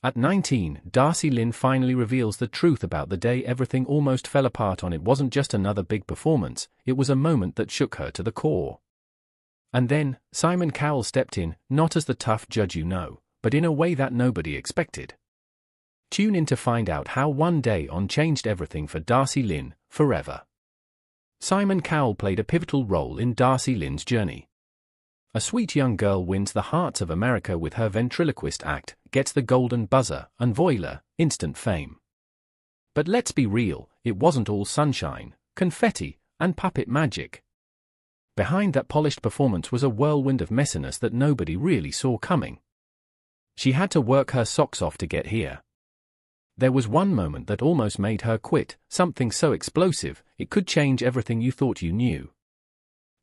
At 19, Darcy Lynn finally reveals the truth about the day everything almost fell apart on. It wasn't just another big performance, it was a moment that shook her to the core. And then, Simon Cowell stepped in, not as the tough judge you know, but in a way that nobody expected. Tune in to find out how one day on changed everything for Darcy Lynn, forever. Simon Cowell played a pivotal role in Darcy Lynn's journey. A sweet young girl wins the hearts of America with her ventriloquist act, gets the golden buzzer, and voila, instant fame. But let's be real, it wasn't all sunshine, confetti, and puppet magic. Behind that polished performance was a whirlwind of messiness that nobody really saw coming. She had to work her socks off to get here. There was one moment that almost made her quit, something so explosive, it could change everything you thought you knew.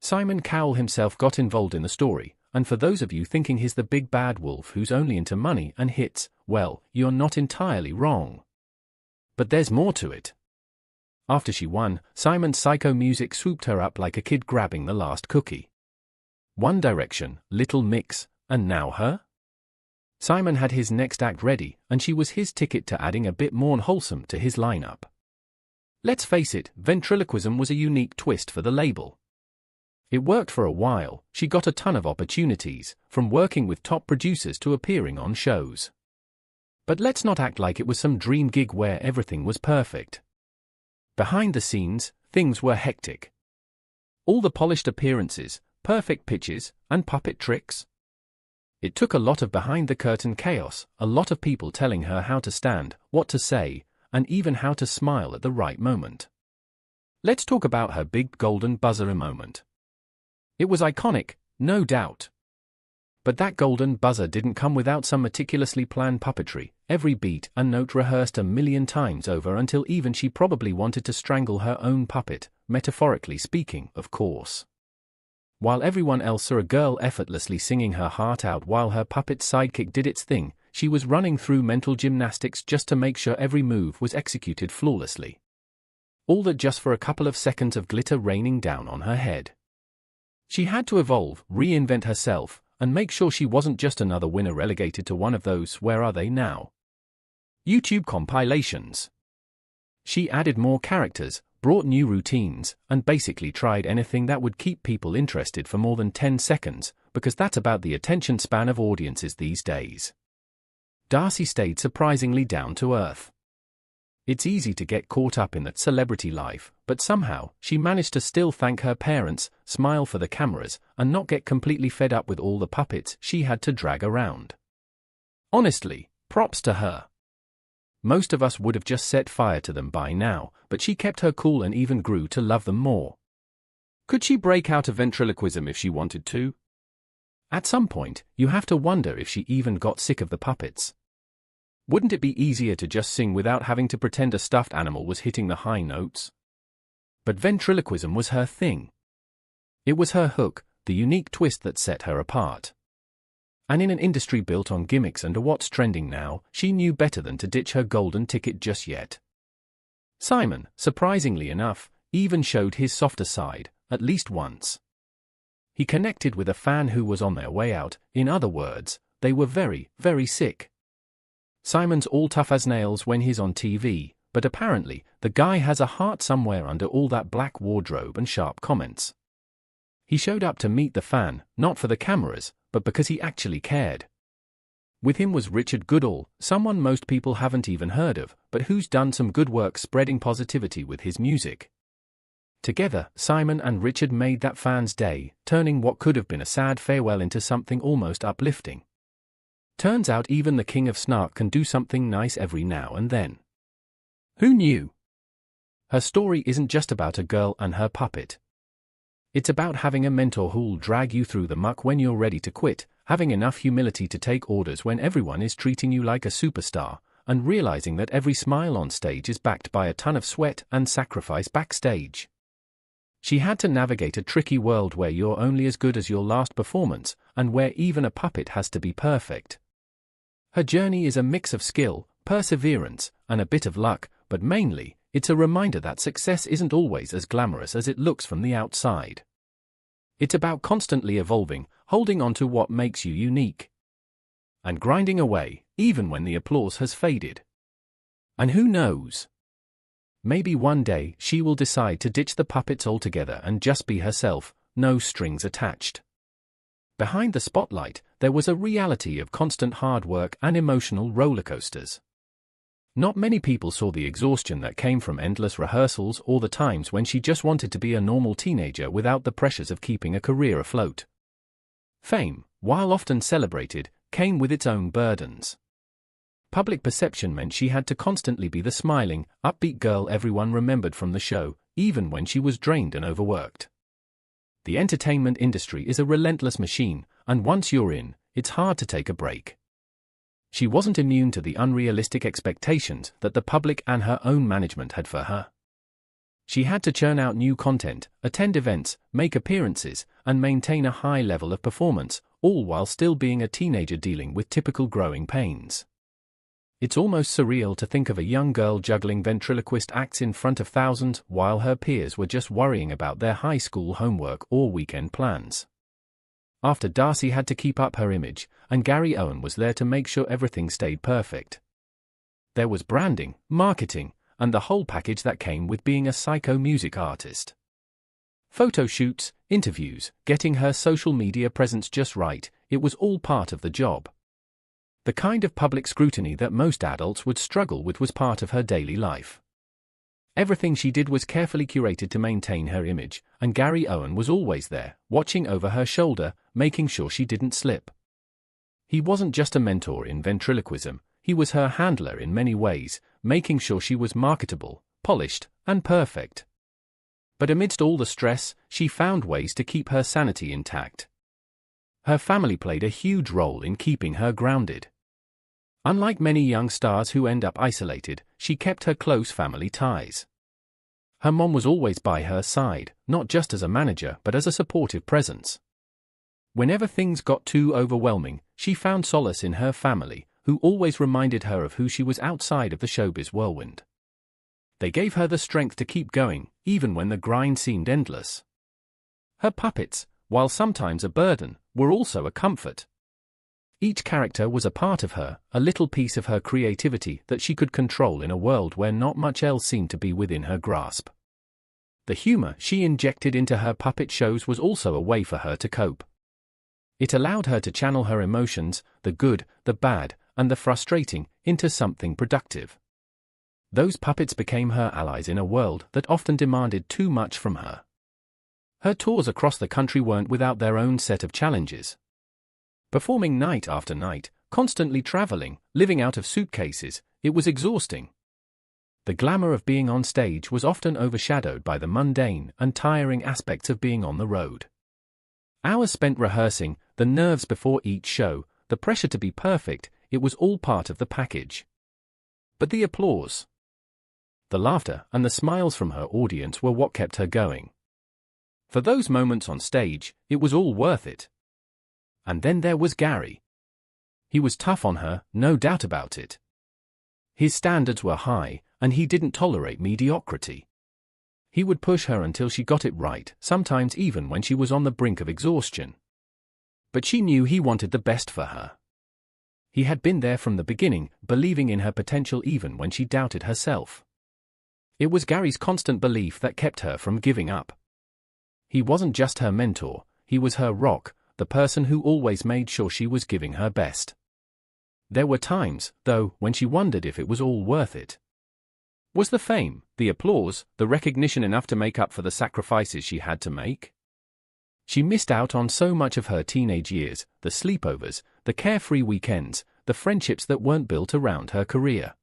Simon Cowell himself got involved in the story, and for those of you thinking he's the big bad wolf who's only into money and hits, well, you're not entirely wrong. But there's more to it. After she won, Simon's psycho music swooped her up like a kid grabbing the last cookie. One Direction, Little Mix, and now her? Simon had his next act ready, and she was his ticket to adding a bit more wholesome to his lineup. Let's face it, ventriloquism was a unique twist for the label. It worked for a while, she got a ton of opportunities, from working with top producers to appearing on shows. But let's not act like it was some dream gig where everything was perfect. Behind the scenes, things were hectic. All the polished appearances, perfect pitches, and puppet tricks. It took a lot of behind-the-curtain chaos, a lot of people telling her how to stand, what to say, and even how to smile at the right moment. Let's talk about her big golden buzzer moment. It was iconic, no doubt. But that golden buzzer didn't come without some meticulously planned puppetry, every beat and note rehearsed a million times over until even she probably wanted to strangle her own puppet, metaphorically speaking, of course. While everyone else saw a girl effortlessly singing her heart out while her puppet sidekick did its thing, she was running through mental gymnastics just to make sure every move was executed flawlessly. All that just for a couple of seconds of glitter raining down on her head. She had to evolve, reinvent herself, and make sure she wasn't just another winner relegated to one of those "Where Are They Now?" YouTube compilations. She added more characters, brought new routines, and basically tried anything that would keep people interested for more than 10 seconds, because that's about the attention span of audiences these days. Darcy stayed surprisingly down to earth. It's easy to get caught up in that celebrity life, but somehow, she managed to still thank her parents, smile for the cameras, and not get completely fed up with all the puppets she had to drag around. Honestly, props to her. Most of us would have just set fire to them by now, but she kept her cool and even grew to love them more. Could she break out of ventriloquism if she wanted to? At some point, you have to wonder if she even got sick of the puppets. Wouldn't it be easier to just sing without having to pretend a stuffed animal was hitting the high notes? But ventriloquism was her thing. It was her hook, the unique twist that set her apart. And in an industry built on gimmicks and what's trending now, she knew better than to ditch her golden ticket just yet. Simon, surprisingly enough, even showed his softer side, at least once. He connected with a fan who was on their way out, in other words, they were very, very sick. Simon's all tough as nails when he's on TV, but apparently, the guy has a heart somewhere under all that black wardrobe and sharp comments. He showed up to meet the fan, not for the cameras, but because he actually cared. With him was Richard Goodall, someone most people haven't even heard of, but who's done some good work spreading positivity with his music. Together, Simon and Richard made that fan's day, turning what could have been a sad farewell into something almost uplifting. Turns out even the king of snark can do something nice every now and then. Who knew? Her story isn't just about a girl and her puppet. It's about having a mentor who'll drag you through the muck when you're ready to quit, having enough humility to take orders when everyone is treating you like a superstar, and realizing that every smile on stage is backed by a ton of sweat and sacrifice backstage. She had to navigate a tricky world where you're only as good as your last performance, and where even a puppet has to be perfect. Her journey is a mix of skill, perseverance, and a bit of luck, but mainly, it's a reminder that success isn't always as glamorous as it looks from the outside. It's about constantly evolving, holding on to what makes you unique, and grinding away, even when the applause has faded. And who knows? Maybe one day she will decide to ditch the puppets altogether and just be herself, no strings attached. Behind the spotlight, there was a reality of constant hard work and emotional roller coasters. Not many people saw the exhaustion that came from endless rehearsals or the times when she just wanted to be a normal teenager without the pressures of keeping a career afloat. Fame, while often celebrated, came with its own burdens. Public perception meant she had to constantly be the smiling, upbeat girl everyone remembered from the show, even when she was drained and overworked. The entertainment industry is a relentless machine, and once you're in, it's hard to take a break. She wasn't immune to the unrealistic expectations that the public and her own management had for her. She had to churn out new content, attend events, make appearances, and maintain a high level of performance, all while still being a teenager dealing with typical growing pains. It's almost surreal to think of a young girl juggling ventriloquist acts in front of thousands while her peers were just worrying about their high school homework or weekend plans. After Darcy had to keep up her image, and Gary Owen was there to make sure everything stayed perfect. There was branding, marketing, and the whole package that came with being a psycho music artist. Photo shoots, interviews, getting her social media presence just right, it was all part of the job. The kind of public scrutiny that most adults would struggle with was part of her daily life. Everything she did was carefully curated to maintain her image, and Gary Owen was always there, watching over her shoulder, making sure she didn't slip. He wasn't just a mentor in ventriloquism, he was her handler in many ways, making sure she was marketable, polished, and perfect. But amidst all the stress, she found ways to keep her sanity intact. Her family played a huge role in keeping her grounded. Unlike many young stars who end up isolated, she kept her close family ties. Her mom was always by her side, not just as a manager but as a supportive presence. Whenever things got too overwhelming, she found solace in her family, who always reminded her of who she was outside of the showbiz whirlwind. They gave her the strength to keep going, even when the grind seemed endless. Her puppets, while sometimes a burden, were also a comfort. Each character was a part of her, a little piece of her creativity that she could control in a world where not much else seemed to be within her grasp. The humor she injected into her puppet shows was also a way for her to cope. It allowed her to channel her emotions, the good, the bad, and the frustrating, into something productive. Those puppets became her allies in a world that often demanded too much from her. Her tours across the country weren't without their own set of challenges. Performing night after night, constantly traveling, living out of suitcases, it was exhausting. The glamour of being on stage was often overshadowed by the mundane and tiring aspects of being on the road. Hours spent rehearsing, the nerves before each show, the pressure to be perfect, it was all part of the package. But the applause, the laughter, and the smiles from her audience were what kept her going. For those moments on stage, it was all worth it. And then there was Gary. He was tough on her, no doubt about it. His standards were high, and he didn't tolerate mediocrity. He would push her until she got it right, sometimes even when she was on the brink of exhaustion. But she knew he wanted the best for her. He had been there from the beginning, believing in her potential even when she doubted herself. It was Gary's constant belief that kept her from giving up. He wasn't just her mentor, he was her rock, the person who always made sure she was giving her best. There were times, though, when she wondered if it was all worth it. Was the fame, the applause, the recognition enough to make up for the sacrifices she had to make? She missed out on so much of her teenage years, the sleepovers, the carefree weekends, the friendships that weren't built around her career.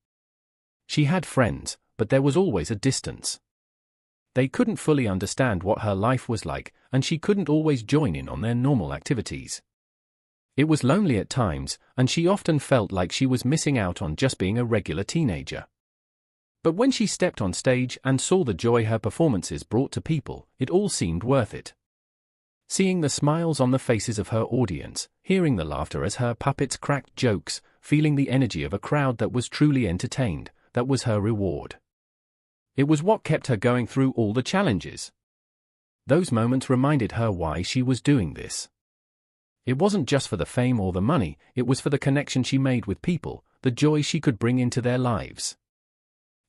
She had friends, but there was always a distance. They couldn't fully understand what her life was like, and she couldn't always join in on their normal activities. It was lonely at times, and she often felt like she was missing out on just being a regular teenager. But when she stepped on stage and saw the joy her performances brought to people, it all seemed worth it. Seeing the smiles on the faces of her audience, hearing the laughter as her puppets cracked jokes, feeling the energy of a crowd that was truly entertained, that was her reward. It was what kept her going through all the challenges. Those moments reminded her why she was doing this. It wasn't just for the fame or the money, it was for the connection she made with people, the joy she could bring into their lives.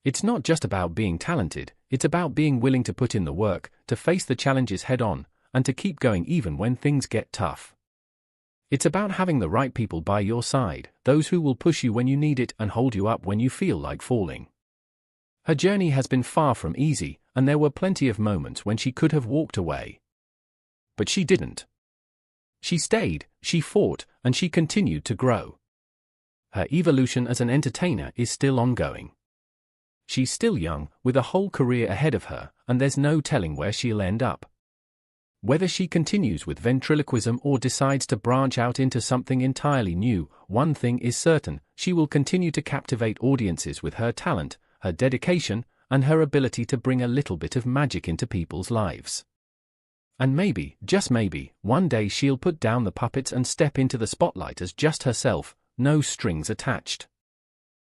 It's not just about being talented, it's about being willing to put in the work, to face the challenges head on, and to keep going even when things get tough. It's about having the right people by your side, those who will push you when you need it and hold you up when you feel like falling. Her journey has been far from easy, and there were plenty of moments when she could have walked away. But she didn't. She stayed, she fought, and she continued to grow. Her evolution as an entertainer is still ongoing. She's still young, with a whole career ahead of her, and there's no telling where she'll end up. Whether she continues with ventriloquism or decides to branch out into something entirely new, one thing is certain, she will continue to captivate audiences with her talent, her dedication, and her ability to bring a little bit of magic into people's lives. And maybe, just maybe, one day she'll put down the puppets and step into the spotlight as just herself, no strings attached.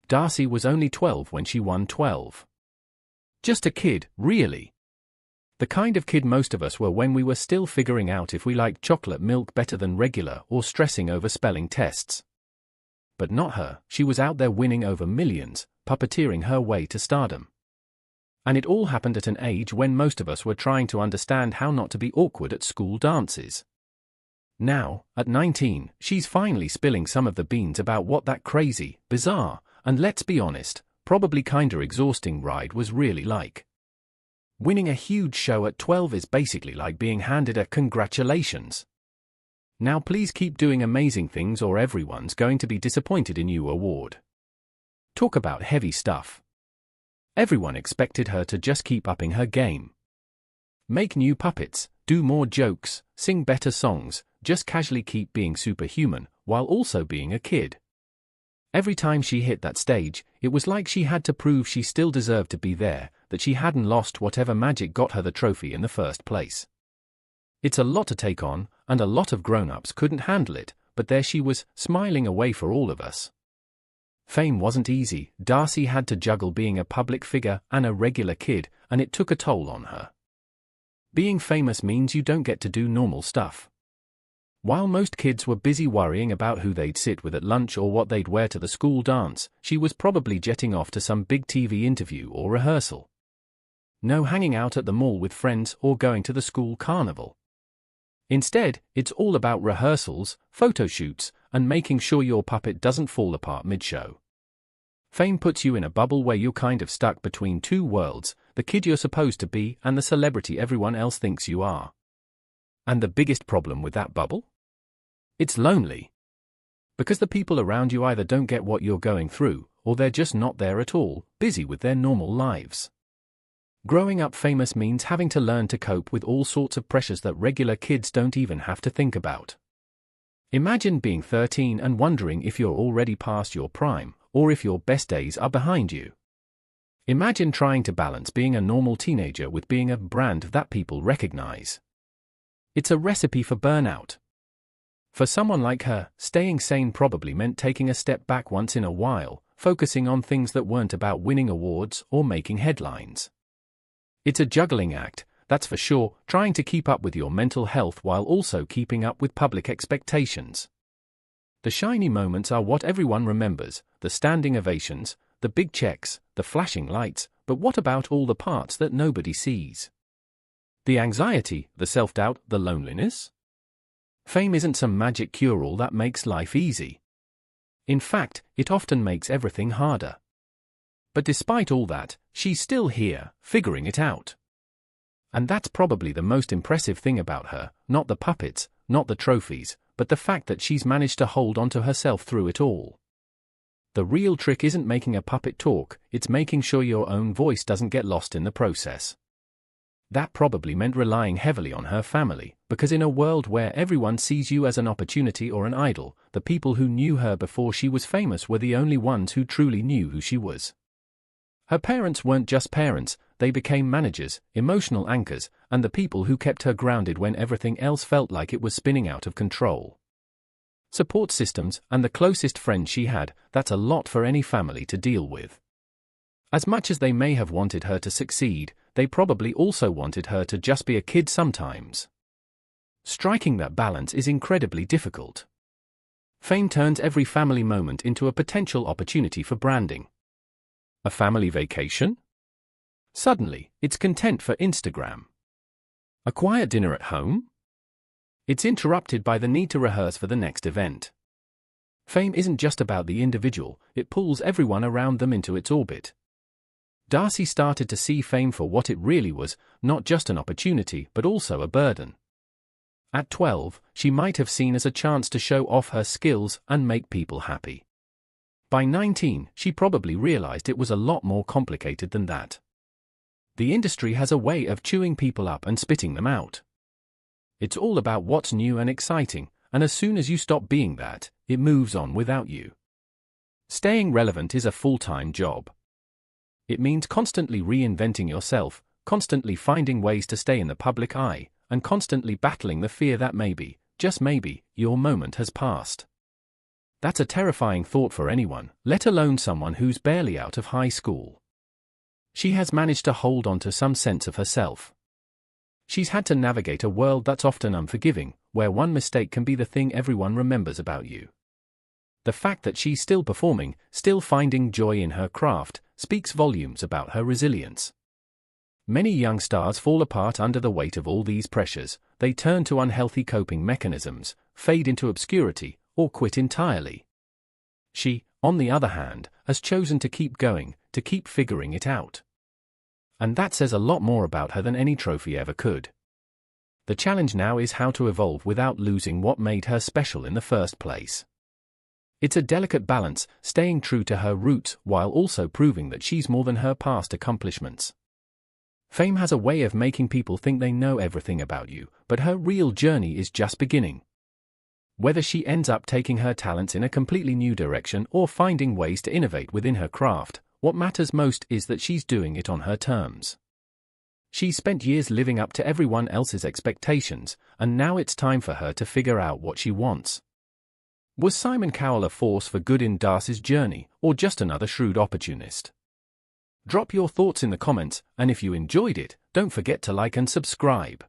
Darcy was only 12 when she won 12. Just a kid, really. The kind of kid most of us were when we were still figuring out if we liked chocolate milk better than regular or stressing over spelling tests. But not her, she was out there winning over millions, puppeteering her way to stardom. And it all happened at an age when most of us were trying to understand how not to be awkward at school dances. Now, at 19, she's finally spilling some of the beans about what that crazy, bizarre, and let's be honest, probably kinda exhausting ride was really like. Winning a huge show at 12 is basically like being handed a congratulations. Now please keep doing amazing things or everyone's going to be disappointed in you award. Talk about heavy stuff. Everyone expected her to just keep upping her game. Make new puppets, do more jokes, sing better songs, just casually keep being superhuman, while also being a kid. Every time she hit that stage, it was like she had to prove she still deserved to be there, that she hadn't lost whatever magic got her the trophy in the first place. It's a lot to take on, and a lot of grown-ups couldn't handle it, but there she was, smiling away for all of us. Fame wasn't easy. Darcy had to juggle being a public figure and a regular kid, and it took a toll on her. Being famous means you don't get to do normal stuff. While most kids were busy worrying about who they'd sit with at lunch or what they'd wear to the school dance, she was probably jetting off to some big TV interview or rehearsal. No hanging out at the mall with friends or going to the school carnival. Instead, it's all about rehearsals, photo shoots, and making sure your puppet doesn't fall apart mid-show. Fame puts you in a bubble where you're kind of stuck between two worlds, the kid you're supposed to be and the celebrity everyone else thinks you are. And the biggest problem with that bubble? It's lonely. Because the people around you either don't get what you're going through, or they're just not there at all, busy with their normal lives. Growing up famous means having to learn to cope with all sorts of pressures that regular kids don't even have to think about. Imagine being 13 and wondering if you're already past your prime, or if your best days are behind you. Imagine trying to balance being a normal teenager with being a brand that people recognize. It's a recipe for burnout. For someone like her, staying sane probably meant taking a step back once in a while, focusing on things that weren't about winning awards or making headlines. It's a juggling act, that's for sure, trying to keep up with your mental health while also keeping up with public expectations. The shiny moments are what everyone remembers, the standing ovations, the big checks, the flashing lights, but what about all the parts that nobody sees? The anxiety, the self-doubt, the loneliness? Fame isn't some magic cure-all that makes life easy. In fact, it often makes everything harder. But despite all that, she's still here, figuring it out. And that's probably the most impressive thing about her, not the puppets, not the trophies, but the fact that she's managed to hold onto herself through it all. The real trick isn't making a puppet talk, it's making sure your own voice doesn't get lost in the process. That probably meant relying heavily on her family, because in a world where everyone sees you as an opportunity or an idol, the people who knew her before she was famous were the only ones who truly knew who she was. Her parents weren't just parents, they became managers, emotional anchors, and the people who kept her grounded when everything else felt like it was spinning out of control. Support systems, and the closest friends she had, that's a lot for any family to deal with. As much as they may have wanted her to succeed, they probably also wanted her to just be a kid sometimes. Striking that balance is incredibly difficult. Fame turns every family moment into a potential opportunity for branding. A family vacation? Suddenly, it's content for Instagram. A quiet dinner at home? It's interrupted by the need to rehearse for the next event. Fame isn't just about the individual, it pulls everyone around them into its orbit. Darcy started to see fame for what it really was, not just an opportunity but also a burden. At 12, she might have seen as a chance to show off her skills and make people happy. By 19, she probably realized it was a lot more complicated than that. The industry has a way of chewing people up and spitting them out. It's all about what's new and exciting, and as soon as you stop being that, it moves on without you. Staying relevant is a full-time job. It means constantly reinventing yourself, constantly finding ways to stay in the public eye, and constantly battling the fear that maybe, just maybe, your moment has passed. That's a terrifying thought for anyone, let alone someone who's barely out of high school. She has managed to hold on to some sense of herself. She's had to navigate a world that's often unforgiving, where one mistake can be the thing everyone remembers about you. The fact that she's still performing, still finding joy in her craft, speaks volumes about her resilience. Many young stars fall apart under the weight of all these pressures. They turn to unhealthy coping mechanisms, fade into obscurity, or quit entirely. She, on the other hand, has chosen to keep going, to keep figuring it out. And that says a lot more about her than any trophy ever could. The challenge now is how to evolve without losing what made her special in the first place. It's a delicate balance, staying true to her roots while also proving that she's more than her past accomplishments. Fame has a way of making people think they know everything about you, but her real journey is just beginning. Whether she ends up taking her talents in a completely new direction or finding ways to innovate within her craft, what matters most is that she's doing it on her terms. She's spent years living up to everyone else's expectations, and now it's time for her to figure out what she wants. Was Simon Cowell a force for good in Darcy's journey, or just another shrewd opportunist? Drop your thoughts in the comments, and if you enjoyed it, don't forget to like and subscribe.